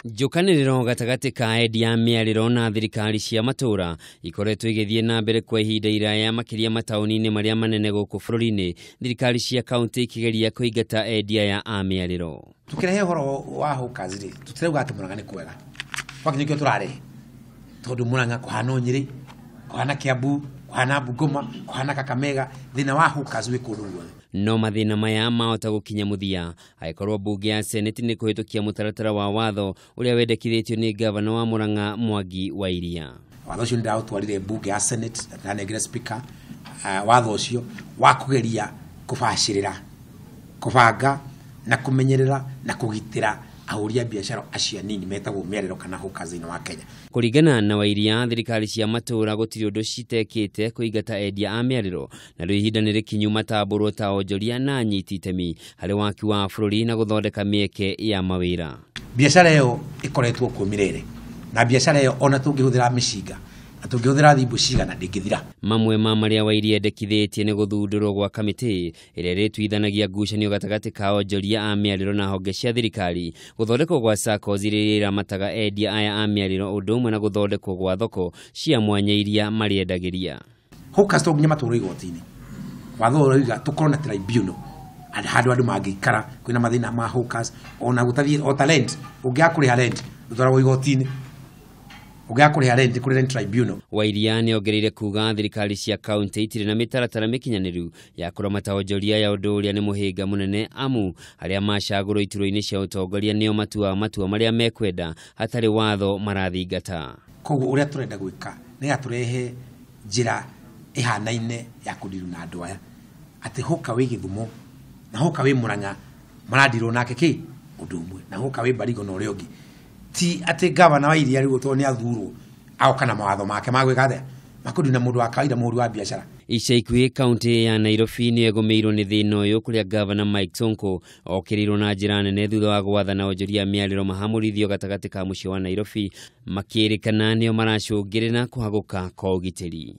Njukaniriro gatagati ka endia miariro na thirikari cia matura ikoretwo igithie na mbere kwa ihinda iraya makiria mataoni-ini maria manene guku bururi-ini, thirikari cia kaunti ikigeria kuingata endia ya miariro. Tukirehe horo wa hookers ri tutirauga ati Murang'a ni kwega. Twakinya kio turare tondu Murang'a kuhana Nyeri, kuhana Kiambu, kuhana Bungoma, kuhana Kakamega, thina wa hookers wi kundu guothe. No mathina maya mahota gukinya muthia aikorwo mbunge ya Senate ni kuhitukia mutaratara wa watho uria wendekithitio ni Ngavana wa Murang'a Mwangi wa Iria. Watho ucio ndautwarire mbunge ya Senate na anengeranite speaker watho ucio wa kugeria kubashirira kubanga na kumenyerera na kugitira auria biashara acio nini metagwo miariro kana hookers wa Kenya. Kuringana na wa Iria, thirikari cia matura gutiri undu citekite kuingata endia a miariro na ihinda ni rikinyu matamburwo ta onjoria na anyiti itemi hari waki wa bururi na guthondeka mieke ya mawira. Biashara iyo ikoretwo kuo mirere na biashara iyo ona tungihuthira mishinga na tungihuthira thimbu cigana ndingithira. Mamwe ma maria wa Iria endekithitie ni guthundurwo gwa kamiti iria ritwithanagia ngucanio gatagati ka onjoria a miariro na honge cia thirikari, guthondekwo gwa SACCOs iria iramataga endia aya a miariro undu umwe na guthondekwo gwa thoko cia mwanya iria mariendagiria. Hookers to nginya matura igoti-ini watho uroiga tukorwo na tribunal handu andu mangikara kwina mathina ma hookers ona gutathie o talent ungiakuriha rent utwaragwo igoti-ini ugakuriha rent kuri rent tribunal. Wa Iria ni ongereire kuga thirikari cia kaunti itire na mitaratara mikinyaniru ya kuramata onjoria ya undu uria ni muhinga munene amu aria macagurwo ituro-ini cia utongoria nio matua maria mekwenda hatari watho marathingata. Koguo uria turenda gwika ni aturehe njira ihanaine ya kudiru na andu aya ati hoka wi Githumo na hoka wi Murang'a maradirwo nake ki undu umwe na hoka wi Barigo na uria ungi ti ati Ngavana wa Iria riu to ni athurwo au kana mawatho make magwikathe makundi na mundu wa kawaida muri wa biashara. Ica ikuhi kaunti ya Nairobi ni egumiirwo ni thina uyu kuria Ngavana Mike Sonko okirirwo na njira nene thutha wa gwathana onjoria miariro mahamurithio gatagati ka mucii wa Nairobi makirikana nio maracungirira kuhaguka kwa ugitiri.